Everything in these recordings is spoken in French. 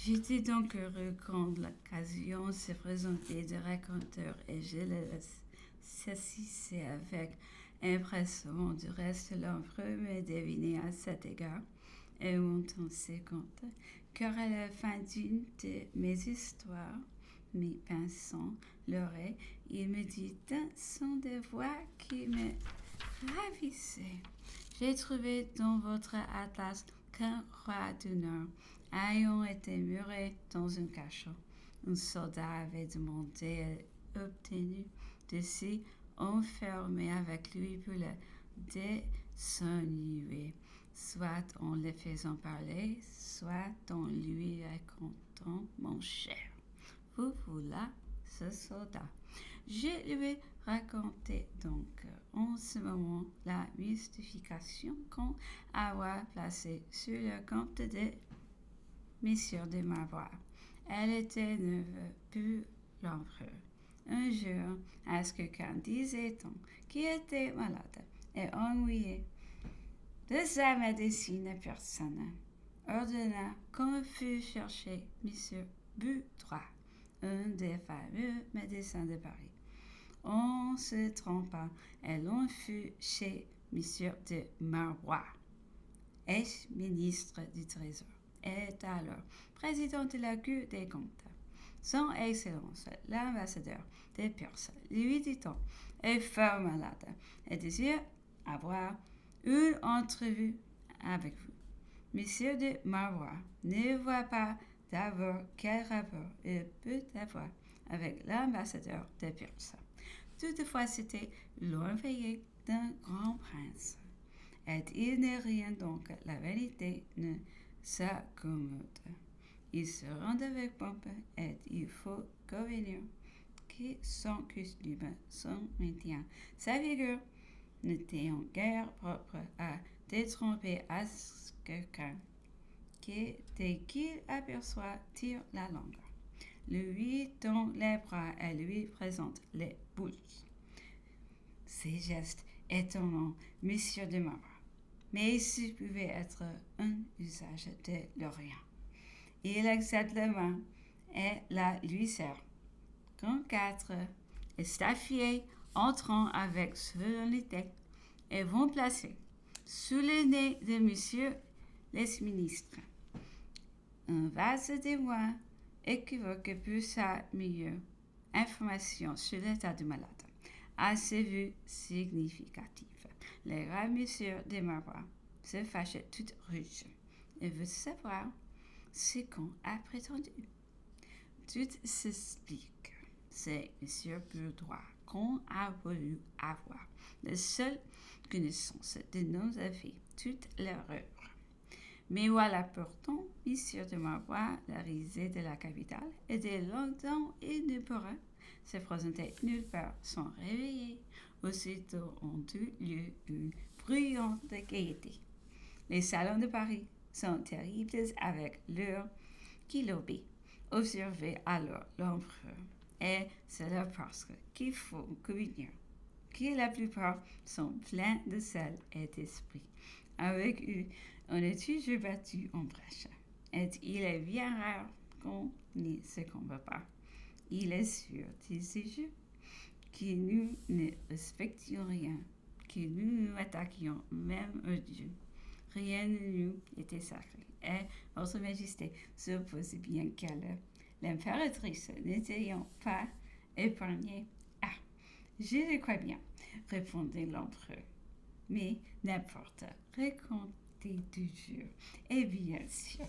J'étais donc heureux quand l'occasion s'est présentée de raconteur et je le saisissais avec empressement. Du reste, l'empereur me devinait à cet égard et montant ses comptes, car à la fin d'une de mes histoires, mes pinçant l'oreille, il me dit d'un son de voix qui me ravissait. J'ai trouvé dans votre atlas qu'un roi du Nord, ayant été muré dans un cachot, un soldat avait demandé et obtenu de s'y enfermer avec lui pour le désennuyer, soit en le faisant parler, soit en lui racontant mon cher. Vous voilà ce soldat. Je lui racontais donc en ce moment la mystification qu'on avait placée sur le compte de Messieurs de Marbois. Elle était ne veut plus l'empereur. Un jour, à ce que quelqu'un disait-on, qui était malade et ennuyé de sa médecine personnelle, ordonna qu'on fût chercher Monsieur Butrois, un des fameux médecins de Paris. On se trompa et l'on fut chez Monsieur de Marbois, ex-ministre du Trésor, et alors président de la Cour des comptes. Son Excellence, l'ambassadeur de Perse, lui dit-on, est fort malade et désire avoir une entrevue avec vous. Monsieur de Marbois ne voit pas d'abord quel rapport il peut avoir avec l'ambassadeur de Perse. Toutefois, c'était l'envoyé d'un grand prince. Et il n'est rien donc, la vérité ne s'accommode. Il se rend avec pompe et il faut convenir que son costume, son maintien, sa figure n'était en guère propre à détromper à quelqu'un qui, dès qu'il aperçoit, tire la langue, lui tend les bras et lui présente les boules. Ces gestes étonnants, Monsieur de Marbois, mais ce pouvait être un usage de l'Orient. Il accepte la main et la lui serre. Quand quatre staffiers entrant avec solennité et vont placer sous le nez de Monsieur les ministres un vase de vin équivoque pour sa meilleure information sur l'état du malade. À ces vues significatives, le roi Monsieur de Marbois se fâchait tout rouge et veut savoir ce qu'on a prétendu. Tout s'explique. C'est Monsieur Bourdois qu'on a voulu avoir la seule connaissance de nos affaires, toute l'erreur. Mais voilà pourtant, Monsieur de Marbois, la risée de la capitale, et dès longtemps il ne pourra se présenter nulle part sans réveiller. Aussitôt ont eu lieu une bruyante gaieté. Les salons de Paris sont terribles avec leur kilobé. Observez alors l'empereur. Et c'est là parce qu'il faut convenir que la plupart sont pleins de sel et d'esprit. Avec eux, on est toujours battu en brèche. Et il est bien rare qu'on n'y se combat pas. Il est sûr, disais-je, que nous ne respections rien, que nous nous attaquions même aux dieux. Rien de nous était sacré. Et votre majesté suppose bien qu'elle, l'impératrice, n'étions pas épargnée. Ah, je le crois bien, répondit l'empereur. Mais n'importe, racontez toujours. Et bien sûr,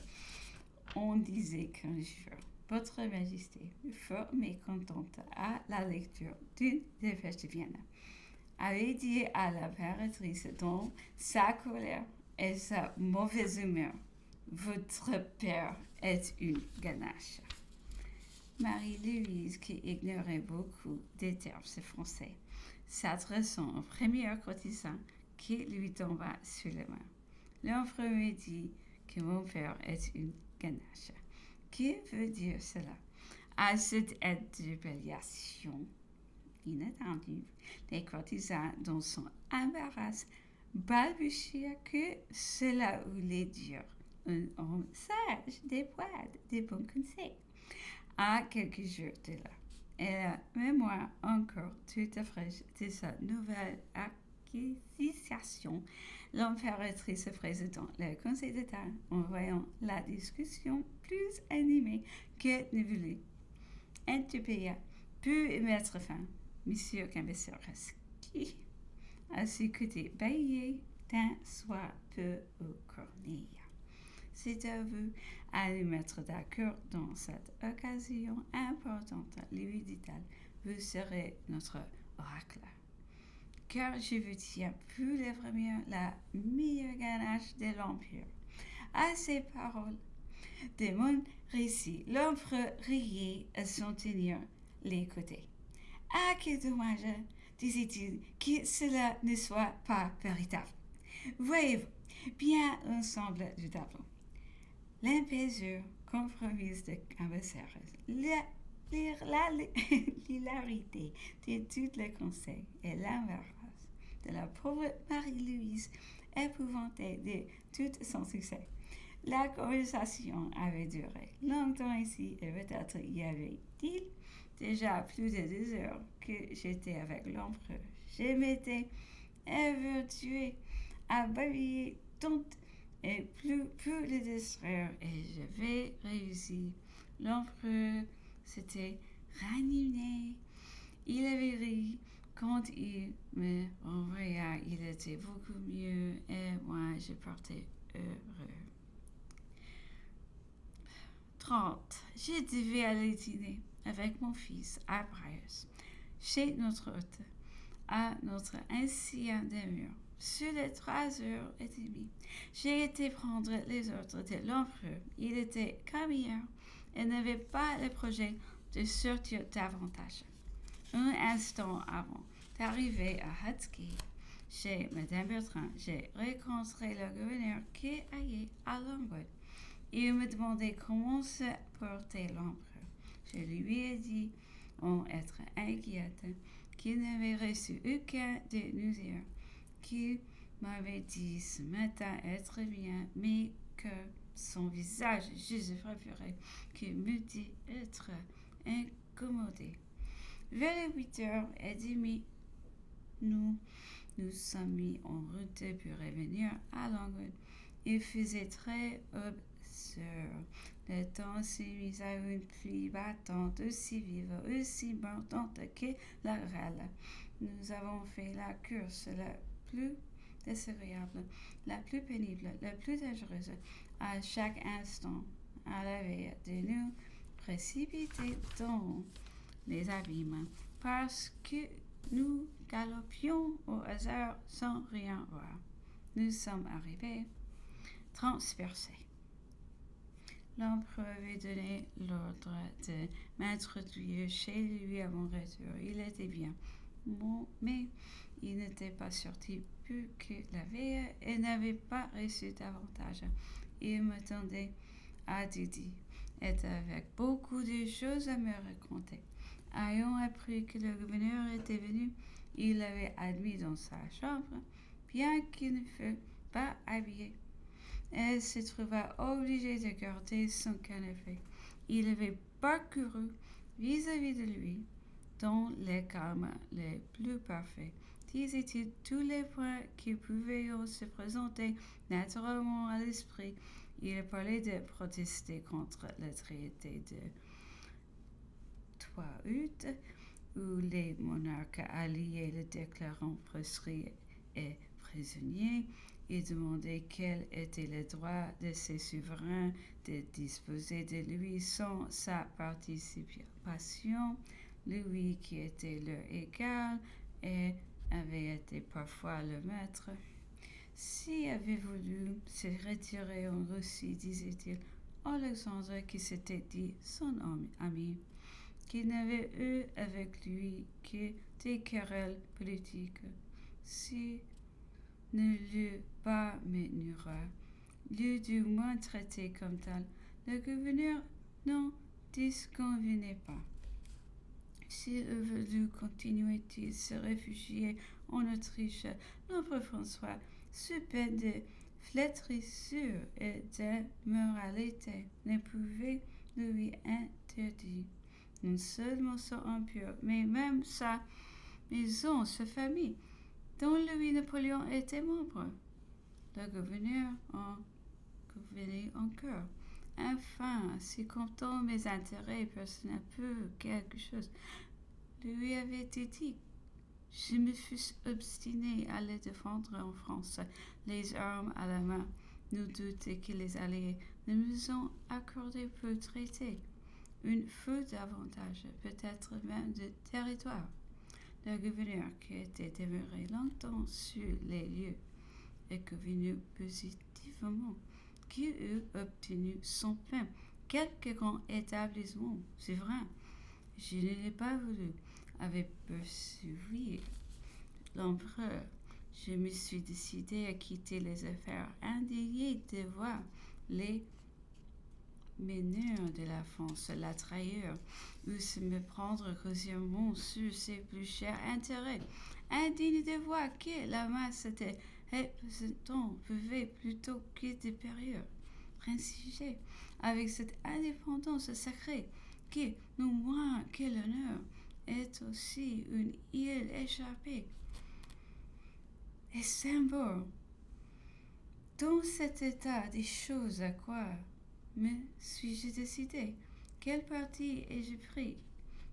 on disait qu'un jour, votre Majesté, fort mécontente à la lecture d'une dépêche de Vienne, avait dit à l'impératrice dans sa colère et sa mauvaise humeur, votre père est une ganache. Marie-Louise, qui ignorait beaucoup des termes français, s'adressant au premier courtisan qui lui tomba sur les mains. L'empereur me dit que mon père est une ganache. Que veut dire cela? À cette interpellation inattendue, les courtisans, dans son embarras, balbutièrent que cela voulait dire un homme sage, des poètes, des bons conseils. À quelques jours de là, et la mémoire encore toute fraîche de sa nouvelle acquisition, l'impératrice président le Conseil d'État en voyant la discussion plus animée que ne voulait. Intupéa put mettre fin. Monsieur Cambacérasky a su côté baillé d'un soit peu au cornille. C'est à vous à nous mettre d'accord dans cette occasion importante, lui dit-elle. Vous serez notre oracle. Car je vous tiens plus les premières la meilleure ganache de l'Empire. À ces paroles de mon récit, l'empereur riait à s'en tenir les côtés. Ah, quel dommage, disait-il, que cela ne soit pas véritable. Voyez-vous bien l'ensemble du tableau. L'impésure compromise de Cambacérès, l'hilarité de tous les conseils et l'embarras de la pauvre Marie-Louise, épouvantée de tout son succès. La conversation avait duré longtemps ici et peut-être y avait-il déjà plus de 2 heures que j'étais avec l'empereur. Je m'étais évertuée à babiller tant et plus pour le distraire et j'avais réussi. L'empereur s'était ranimé. Il avait ri quand il me renvoya. Il était beaucoup mieux et moi je partais heureux. 30. Je devais aller dîner avec mon fils à Briars, chez notre hôte, à notre ancien demeure. Sur les 3h30, j'ai été prendre les ordres de l'empereur. Il était comme hier et n'avait pas le projet de sortir davantage. Un instant avant d'arriver à Hutsky, chez Madame Bertrand, j'ai rencontré le gouverneur qui allait à Longwood. Il me demandait comment se portait l'empereur. Je lui ai dit, en être inquiète, qu'il n'avait reçu aucun de nous hier, qu'il m'avait dit ce matin être bien, mais que son visage, je préférais qu'il me dit être incommodé. Vers les 8h30, nous sommes mis en route pour revenir à Longwood. Il faisait très obscur. Le temps s'est mis à une pluie battante, aussi vive, aussi mordante que la grêle. Nous avons fait la course la plus désagréable, la plus pénible, la plus dangereuse, à chaque instant, à la veille de nous précipiter dans les abîmes, parce que nous galopions au hasard sans rien voir. Nous sommes arrivés transpercés. L'empereur avait donné l'ordre de m'introduire chez lui à mon retour. Il était bien, bon, mais il n'était pas sorti plus que la veille et n'avait pas reçu davantage. Il m'attendait à Didi et avec beaucoup de choses à me raconter. Ayant appris que le gouverneur était venu, il l'avait admis dans sa chambre, bien qu'il ne fût pas habillé. Elle se trouva obligée de garder son canapé. Il avait parcouru vis-à-vis de lui, dans les calmes les plus parfaits, disait-il, tous les points qui pouvaient se présenter naturellement à l'esprit. Il parlait de protester contre le traité de 3 août, où les monarques alliés le déclarant proscrit et prisonnier. Il demandait quel était le droit de ses souverains de disposer de lui sans sa participation, lui qui était leur égal et avait été parfois le maître. S'il avait voulu se retirer en Russie, disait-il, Alexandre, qui s'était dit son ami, qu'il n'avait eu avec lui que des querelles politiques, si ne l'eût pas menura, l'eût du moins traité comme tel. Le gouverneur n'en disconvenait pas. S'il eût voulu, continuait-il, se réfugier en Autriche, l'empereur François, sous peine de flétrissure et d'immoralité ne pouvaient lui interdire non seulement son empire, mais même sa maison, sa famille, dont lui Napoléon était membre. Le gouverneur en convenait encore. Enfin, si comptant mes intérêts personnels peu quelque chose, lui avait dit, je me fus obstiné à les défendre en France, les armes à la main. Nous doutons que les Alliés ne nous ont accordé peu de traité, une faute d'avantage, peut-être même de territoire. Le gouverneur, qui était demeuré longtemps sur les lieux, est convenu positivement qu'il eût obtenu son pain quelque grand établissement souverain. Je ne l'ai pas voulu, avait poursuivi l'empereur. Je me suis décidé à quitter les affaires, indigné de voir les meneurs de la France, la trahir, ou se me prendre grossièrement sur ses plus chers intérêts, indigne de voir que la masse des représentants pouvait plutôt que de périodes transiger avec cette indépendance sacrée qui, non moins que l'honneur, est aussi une île échappée et symbole. Dans cet état des choses, à quoi me suis-je décidé? Quel parti ai-je pris?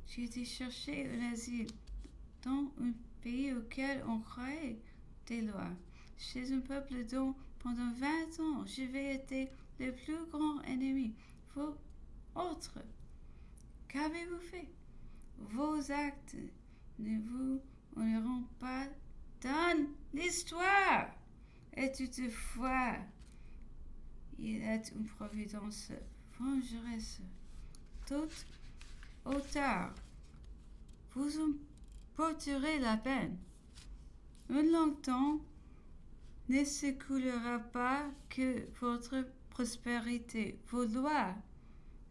J'ai été chercher un asile dans un pays auquel on croyait des lois, chez un peuple dont, pendant 20 ans, j'avais été le plus grand ennemi. Vous autres, qu'avez-vous fait? Vos actes ne vous honoreront pas dans l'histoire. Et toutefois, il est une providence vengeresse. Tôt ou tard, vous en porterez la peine. Un long temps ne s'écoulera pas que votre prospérité, vos lois,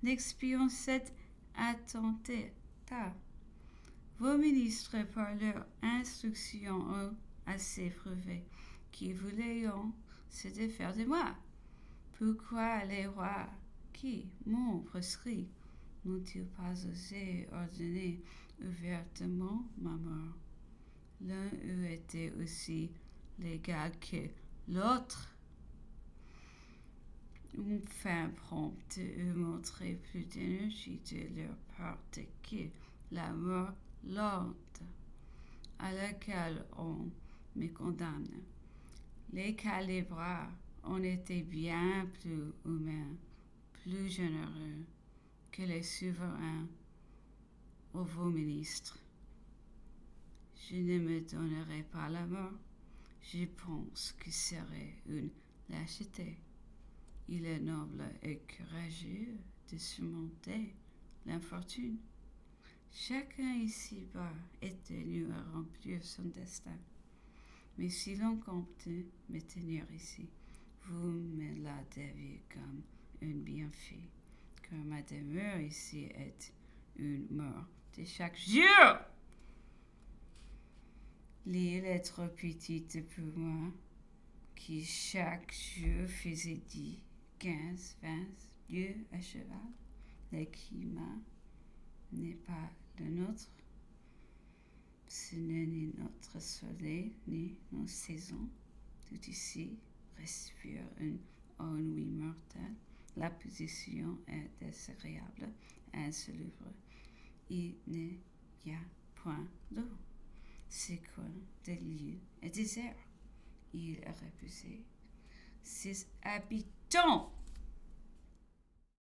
n'expient cet attentat. Vos ministres, par leur instruction, ont assez prouvé qu'ils voulaient se défaire de moi. Pourquoi les rois qui m'ont proscrit n'ont-ils pas osé ordonner ouvertement ma mort? L'un eût été aussi légal que l'autre. Une fin prompte eût montré plus d'énergie de leur part que la mort lente à laquelle on me condamne. Les calibras ont été bien plus humains, plus généreux que les souverains ou vos ministres. Je ne me donnerai pas la mort. Je pense que ce serait une lâcheté. Il est noble et courageux de surmonter l'infortune. Chacun ici-bas est tenu à remplir son destin. Mais si l'on compte me tenir ici, vous me la devez comme un bienfait, car ma demeure ici est une mort de chaque jour. L'île est trop petite pour moi, qui chaque jour faisait 10, 15, 20 lieues à cheval. Le climat n'est pas le nôtre. Ce n'est ni notre soleil, ni nos saisons. Tout ici respire un ennui mortel. La position est désagréable, insalubre. Il n'y a point d'eau. Ce coin de l'île est désert. Il est repoussé. Ses habitants